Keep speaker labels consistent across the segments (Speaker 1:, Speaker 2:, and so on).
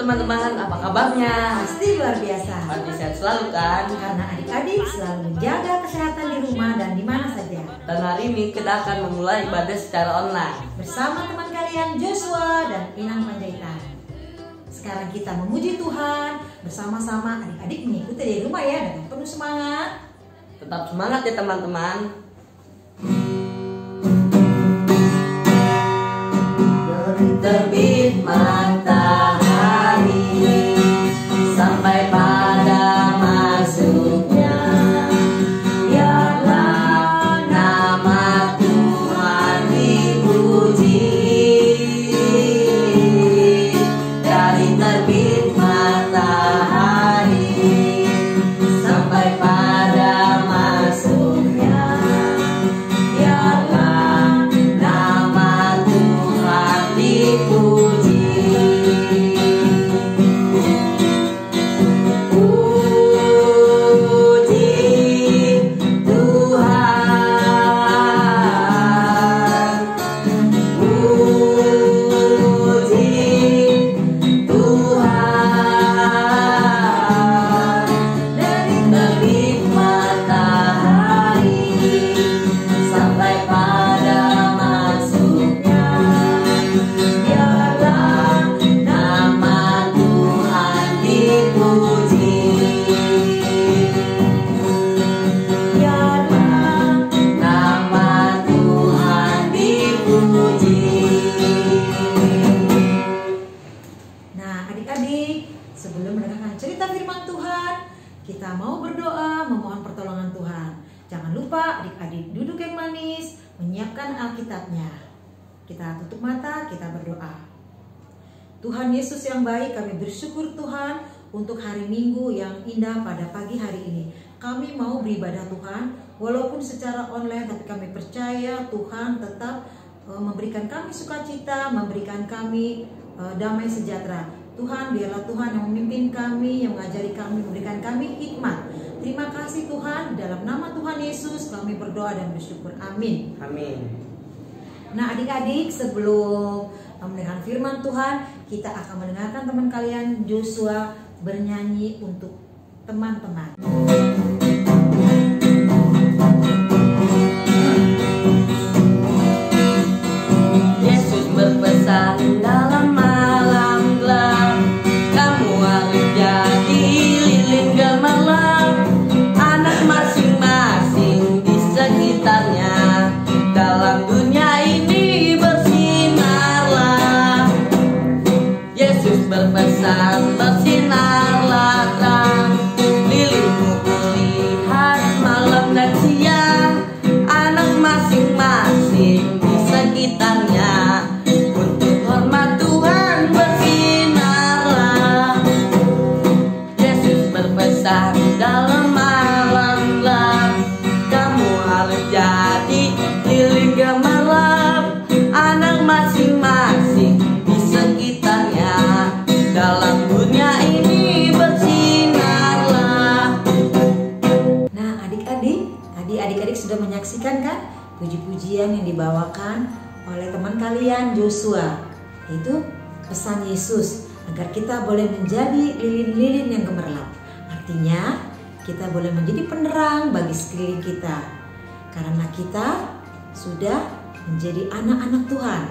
Speaker 1: teman-teman, apa kabarnya?
Speaker 2: Pasti luar biasa.
Speaker 1: Pasti sehat selalu kan?
Speaker 2: Karena adik-adik selalu menjaga kesehatan di rumah dan di mana saja.
Speaker 1: Dan hari ini kita akan memulai ibadah secara online
Speaker 2: Bersama teman kalian Joshua dan Inang Panjaitan. Sekarang kita memuji Tuhan bersama-sama, adik-adik mengikuti di rumah ya dengan penuh semangat.
Speaker 1: Tetap semangat ya teman-teman. Dari terbit matahari sampai pada masuknya, biarlah nama Tuhan dipuji. Dari terbit matahari sampai pada masuknya, biarlah nama Tuhan dipuji.
Speaker 2: Sebelum mendengarkan cerita firman Tuhan, kita mau berdoa memohon pertolongan Tuhan. Jangan lupa adik-adik duduk yang manis, menyiapkan Alkitabnya. Kita tutup mata, kita berdoa. Tuhan Yesus yang baik, kami bersyukur Tuhan untuk hari Minggu yang indah pada pagi hari ini. Kami mau beribadah Tuhan, walaupun secara online, tapi kami percaya Tuhan tetap memberikan kami sukacita, memberikan kami damai sejahtera. Tuhan, biarlah Tuhan yang memimpin kami, yang mengajari kami, memberikan kami hikmat. Terima kasih Tuhan, dalam nama Tuhan Yesus kami berdoa dan bersyukur. Amin.
Speaker 1: Amin.
Speaker 2: Nah adik-adik, sebelum mendengarkan firman Tuhan, kita akan mendengarkan teman kalian Joshua bernyanyi untuk teman-teman.
Speaker 1: Yesus berpesan dalam malam gelap, kamu harus jadi lilin gemilang. Anak masing-masing di sekitarnya, dalam dunia ini bersinarlah. Yesus berpesan, bersinarlah terang, lilinmu kulihat malam dan siang. Anak masing-masing di sekitarnya, untuk hormat Tuhan bersinarlah. Yesus berpesan dalam malam gelap, kamu harus jadi lilin gemilang. Anak masing-masing di sekitarnya, dalam dunia ini bersinarlah.
Speaker 2: Nah adik-adik, tadi adik-adik sudah menyaksikan kan puji-pujian yang dibawakan oleh teman kalian Joshua, yaitu pesan Yesus agar kita boleh menjadi lilin-lilin yang gemerlap. Artinya kita boleh menjadi penerang bagi sekeliling kita, karena kita sudah menjadi anak-anak Tuhan.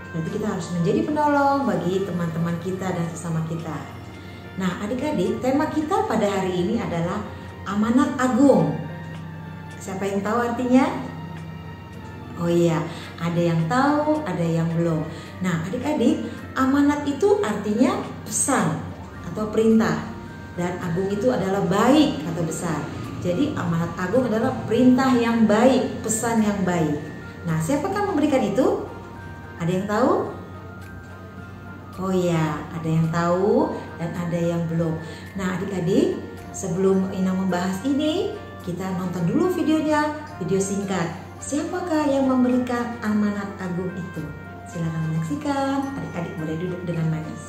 Speaker 2: Berarti kita harus menjadi penolong bagi teman-teman kita dan sesama kita. Nah adik-adik, tema kita pada hari ini adalah amanat agung. Siapa yang tahu artinya? Oh iya, ada yang tahu, ada yang belum. Nah adik-adik, amanat itu artinya pesan atau perintah, dan agung itu adalah baik atau besar. Jadi amanat agung adalah perintah yang baik, pesan yang baik. Nah siapakah memberikan itu? Ada yang tahu? Oh iya, ada yang tahu dan ada yang belum. Nah adik-adik, sebelum Ina membahas ini, kita nonton dulu videonya, video singkat. Siapakah yang memberikan amanat agung itu? Silakan menyaksikan, adik-adik boleh duduk dengan manis.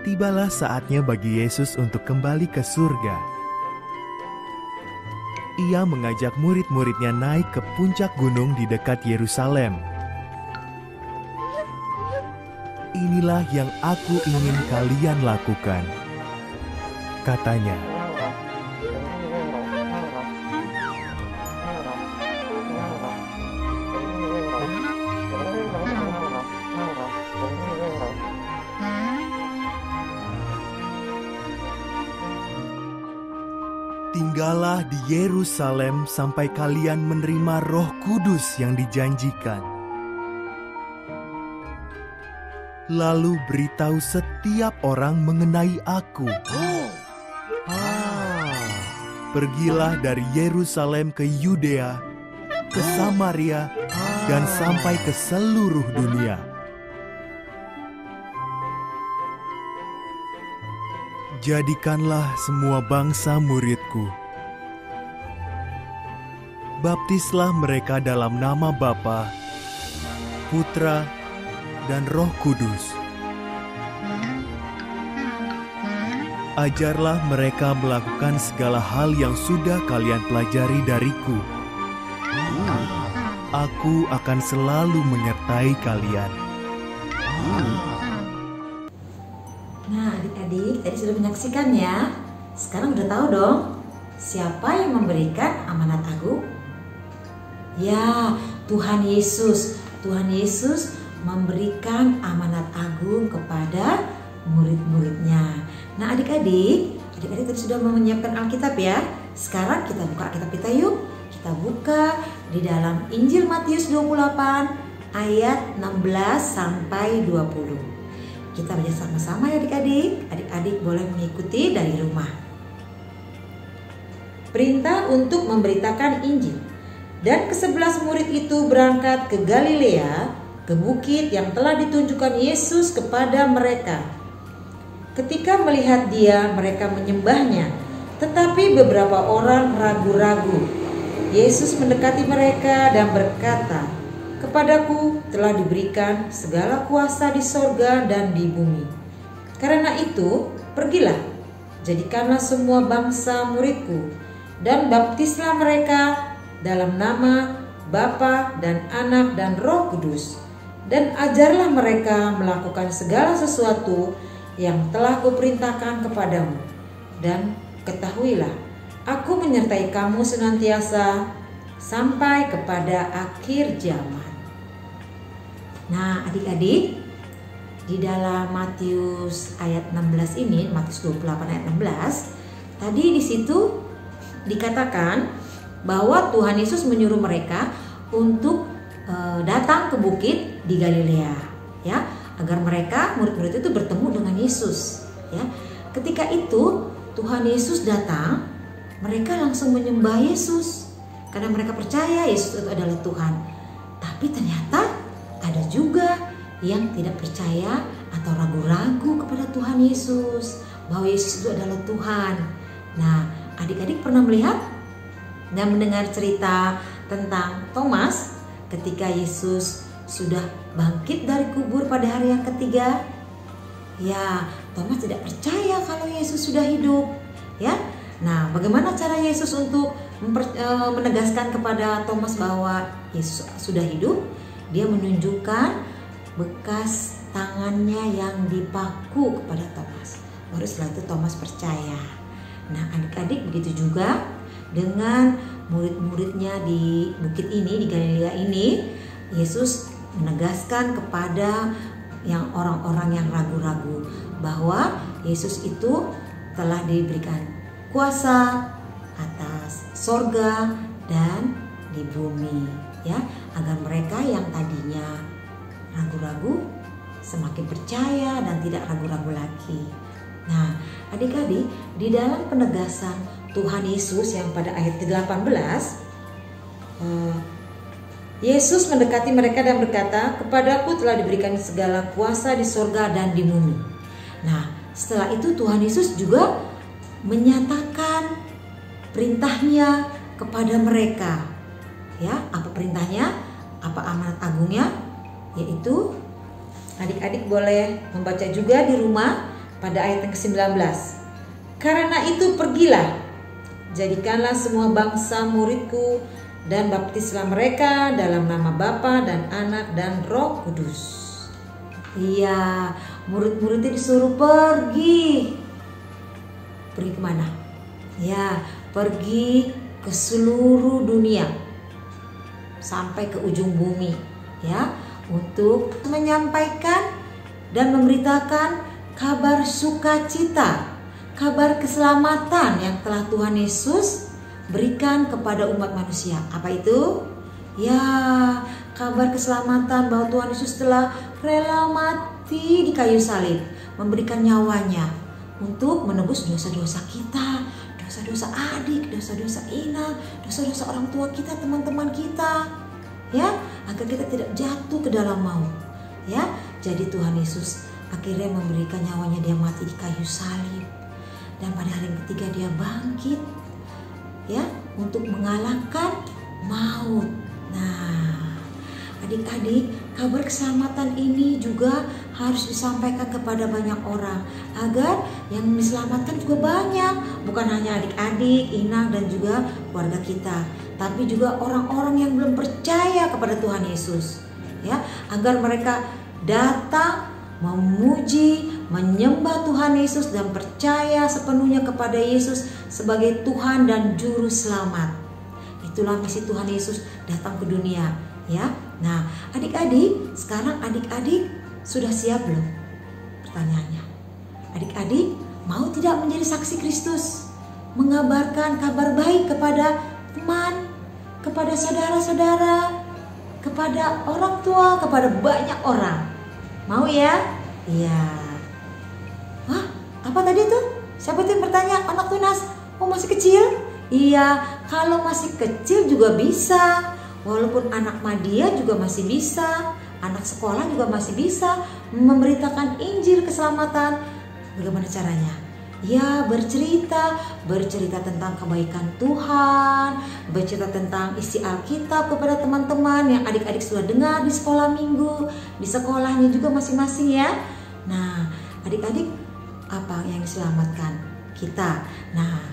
Speaker 3: Tibalah saatnya bagi Yesus untuk kembali ke surga. Ia mengajak murid-muridnya naik ke puncak gunung di dekat Yerusalem. inilah yang aku ingin kalian lakukan," katanya. Tinggallah di Yerusalem sampai kalian menerima Roh Kudus yang dijanjikan. Lalu beritahu setiap orang mengenai aku. Pergilah dari Yerusalem ke Yudea, ke Samaria, dan sampai ke seluruh dunia. Jadikanlah semua bangsa muridku. Baptislah mereka dalam nama Bapa, Putra, dan Roh Kudus. Ajarlah mereka melakukan segala hal yang sudah kalian pelajari dariku. Aku akan selalu menyertai kalian.
Speaker 2: Nah, adik-adik tadi sudah menyaksikan ya. Sekarang udah tahu dong siapa yang memberikan amanat agung? Ya, Tuhan Yesus. Tuhan Yesus memberikan amanat agung kepada murid-muridnya. Nah, adik-adik tadi sudah menyiapkan Alkitab ya. Sekarang kita buka Alkitab kita yuk. Kita buka di dalam Injil Matius 28 ayat 16 sampai 20. Kita baca sama-sama ya adik-adik. Adik-adik boleh mengikuti dari rumah. Perintah untuk memberitakan Injil. Dan ke-11 murid itu berangkat ke Galilea, ke bukit yang telah ditunjukkan Yesus kepada mereka. Ketika melihat Dia, mereka menyembahnya. Tetapi beberapa orang ragu-ragu. Yesus mendekati mereka dan berkata, "Kepadaku telah diberikan segala kuasa di sorga dan di bumi. Karena itu, pergilah, jadikanlah semua bangsa muridku, dan baptislah mereka dalam nama Bapa dan Anak dan Roh Kudus, dan ajarlah mereka melakukan segala sesuatu yang telah kuperintahkan kepadamu. Dan ketahuilah, aku menyertai kamu senantiasa sampai kepada akhir zaman." Nah, adik-adik, di dalam Matius ayat 16 ini, Matius 28 ayat 16, tadi di situ dikatakan bahwa Tuhan Yesus menyuruh mereka untuk datang ke bukit di Galilea, ya, agar mereka murid-murid itu bertemu dengan Yesus, ya. Ketika itu Tuhan Yesus datang, mereka langsung menyembah Yesus karena mereka percaya Yesus itu adalah Tuhan. Tapi ternyata ada juga yang tidak percaya atau ragu-ragu kepada Tuhan Yesus, bahwa Yesus itu adalah Tuhan. Nah, adik-adik pernah melihat dan mendengar cerita tentang Thomas ketika Yesus sudah bangkit dari kubur pada hari yang ketiga? Ya, Thomas tidak percaya kalau Yesus sudah hidup, ya. Nah, bagaimana cara Yesus untuk menegaskan kepada Thomas bahwa Yesus sudah hidup? Dia menunjukkan bekas tangannya yang dipaku kepada Thomas. Baru setelah itu Thomas percaya. Nah, adik-adik begitu juga dengan murid-muridnya di bukit ini, di Galilea ini. Yesus menegaskan kepada yang orang-orang yang ragu-ragu bahwa Yesus itu telah diberikan kuasa atas sorga dan di bumi, ya, agar mereka yang tadinya ragu-ragu semakin percaya dan tidak ragu-ragu lagi. Nah, adik-adik, di dalam penegasan Tuhan Yesus yang pada ayat 18, Yesus mendekati mereka dan berkata, "Kepadaku telah diberikan segala kuasa di sorga dan di bumi." Nah, setelah itu Tuhan Yesus juga menyatakan perintahnya kepada mereka. Ya, apa perintahnya? Apa amanat agungnya? Yaitu, adik-adik boleh membaca juga di rumah pada ayat yang ke-19. "Karena itu pergilah, jadikanlah semua bangsa muridku, dan baptislah mereka dalam nama Bapa dan Anak dan Roh Kudus." Iya, murid-muridnya disuruh pergi. Pergi kemana? Ya, pergi ke seluruh dunia sampai ke ujung bumi, ya, untuk menyampaikan dan memberitakan kabar sukacita, kabar keselamatan yang telah Tuhan Yesus berikan kepada umat manusia. Apa itu? Ya, kabar keselamatan bahwa Tuhan Yesus telah rela mati di kayu salib, memberikan nyawanya untuk menebus dosa-dosa kita, dosa-dosa adik, dosa-dosa inang, dosa-dosa orang tua kita, teman-teman kita, ya, agar kita tidak jatuh ke dalam maut, ya. Jadi Tuhan Yesus akhirnya memberikan nyawanya, dia mati di kayu salib, dan pada hari ketiga dia bangkit, ya, untuk mengalahkan maut. Nah, adik-adik, kabar keselamatan ini juga harus disampaikan kepada banyak orang agar yang diselamatkan juga banyak, bukan hanya adik-adik, inang, dan juga keluarga kita, tapi juga orang-orang yang belum percaya kepada Tuhan Yesus, ya, agar mereka datang memuji, menyembah Tuhan Yesus dan percaya sepenuhnya kepada Yesus sebagai Tuhan dan Juru Selamat. Itulah misi Tuhan Yesus datang ke dunia, ya. Nah, adik-adik, sekarang adik-adik sudah siap belum? Pertanyaannya, adik-adik mau tidak menjadi saksi Kristus, mengabarkan kabar baik kepada teman, kepada saudara-saudara, kepada orang tua, kepada banyak orang? Mau ya? Iya. Hah? Apa tadi tuh? Siapa tuh yang bertanya? Anak tunas? Oh, masih kecil? Iya, kalau masih kecil juga bisa. Walaupun anak madya juga masih bisa, anak sekolah juga masih bisa memberitakan Injil keselamatan. Bagaimana caranya? Ya, bercerita tentang kebaikan Tuhan, bercerita tentang isi Alkitab kepada teman-teman yang adik-adik sudah dengar di sekolah minggu, di sekolahnya juga masing-masing, ya. Nah, adik-adik, apa yang diselamatkan? Kita. Nah,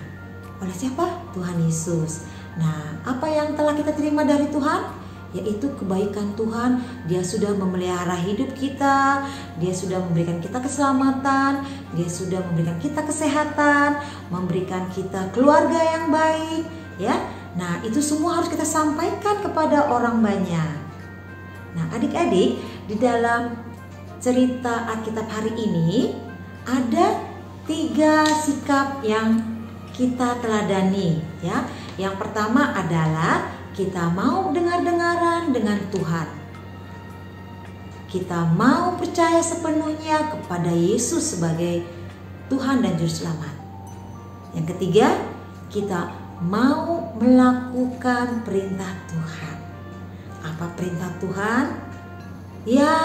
Speaker 2: oleh siapa? Tuhan Yesus. Nah, apa yang telah kita terima dari Tuhan? Yaitu kebaikan Tuhan. Dia sudah memelihara hidup kita, dia sudah memberikan kita keselamatan, dia sudah memberikan kita kesehatan, memberikan kita keluarga yang baik, ya. Nah, itu semua harus kita sampaikan kepada orang banyak. Nah, adik-adik, di dalam cerita Alkitab hari ini ada 3 sikap yang kita teladani, ya. Yang pertama adalah kita mau dengar-dengaran dengan Tuhan. Kita mau percaya sepenuhnya kepada Yesus sebagai Tuhan dan Juru Selamat. Yang ketiga, kita mau melakukan perintah Tuhan. Apa perintah Tuhan? Ya,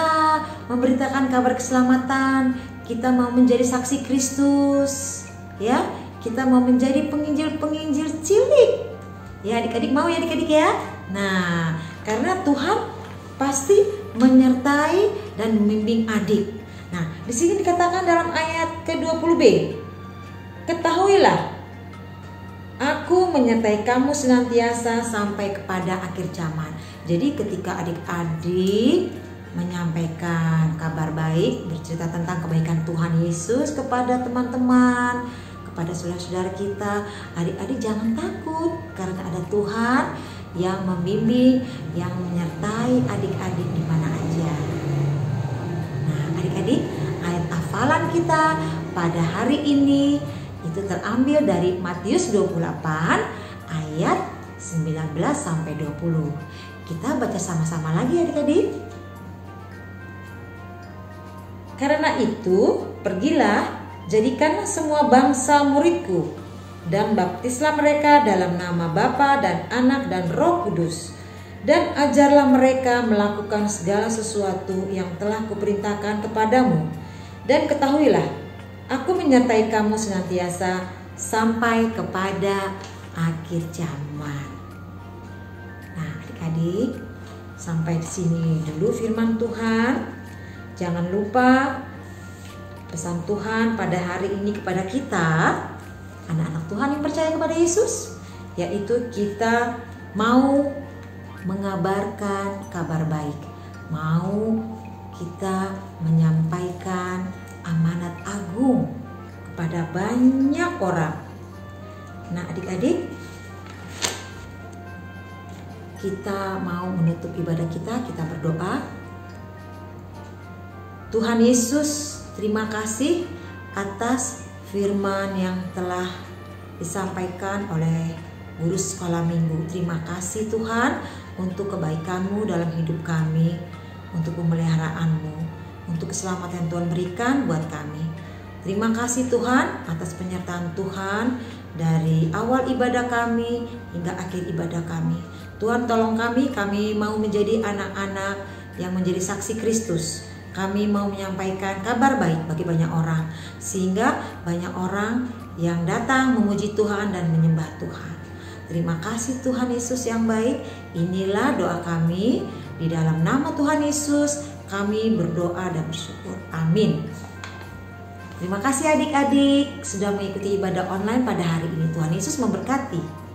Speaker 2: memberitakan kabar keselamatan. Kita mau menjadi saksi Kristus, ya. Kita mau menjadi penginjil-penginjil cilik. Ya, adik-adik mau ya adik-adik ya. Nah, karena Tuhan pasti menyertai dan membimbing adik. Nah, di sini dikatakan dalam ayat ke-20b. Ketahuilah, aku menyertai kamu senantiasa sampai kepada akhir zaman. Jadi ketika adik-adik menyampaikan kabar baik, bercerita tentang kebaikan Tuhan Yesus kepada teman-teman, kepada saudara-saudara kita, adik-adik jangan takut, karena ada Tuhan yang membimbing, yang menyertai adik-adik di mana aja. Nah, adik-adik, ayat hafalan kita pada hari ini itu terambil dari Matius 28 ayat 19 sampai 20. Kita baca sama-sama lagi adik-adik. Karena itu, pergilah, jadikanlah semua bangsa muridku, dan baptislah mereka dalam nama Bapa dan Anak dan Roh Kudus, dan ajarlah mereka melakukan segala sesuatu yang telah kuperintahkan kepadamu. Dan ketahuilah, aku menyertai kamu senantiasa sampai kepada akhir zaman. Nah, adik-adik, sampai di sini dulu firman Tuhan. Jangan lupa pesan Tuhan pada hari ini kepada kita, anak-anak Tuhan yang percaya kepada Yesus, yaitu kita mau mengabarkan kabar baik, mau kita menyampaikan amanat agung kepada banyak orang. Nah, adik-adik, kita mau menutup ibadah kita berdoa. Tuhan Yesus, terima kasih atas firman yang telah disampaikan oleh guru sekolah minggu. Terima kasih Tuhan untuk kebaikan-Mu dalam hidup kami, untuk pemeliharaanmu, untuk keselamatan Tuhan berikan buat kami. Terima kasih Tuhan atas penyertaan Tuhan dari awal ibadah kami hingga akhir ibadah kami. Tuhan tolong kami mau menjadi anak-anak yang menjadi saksi Kristus. Kami mau menyampaikan kabar baik bagi banyak orang, sehingga banyak orang yang datang memuji Tuhan dan menyembah Tuhan. Terima kasih Tuhan Yesus yang baik. Inilah doa kami, di dalam nama Tuhan Yesus kami berdoa dan bersyukur. Amin. Terima kasih adik-adik sudah mengikuti ibadah online pada hari ini. Tuhan Yesus memberkati.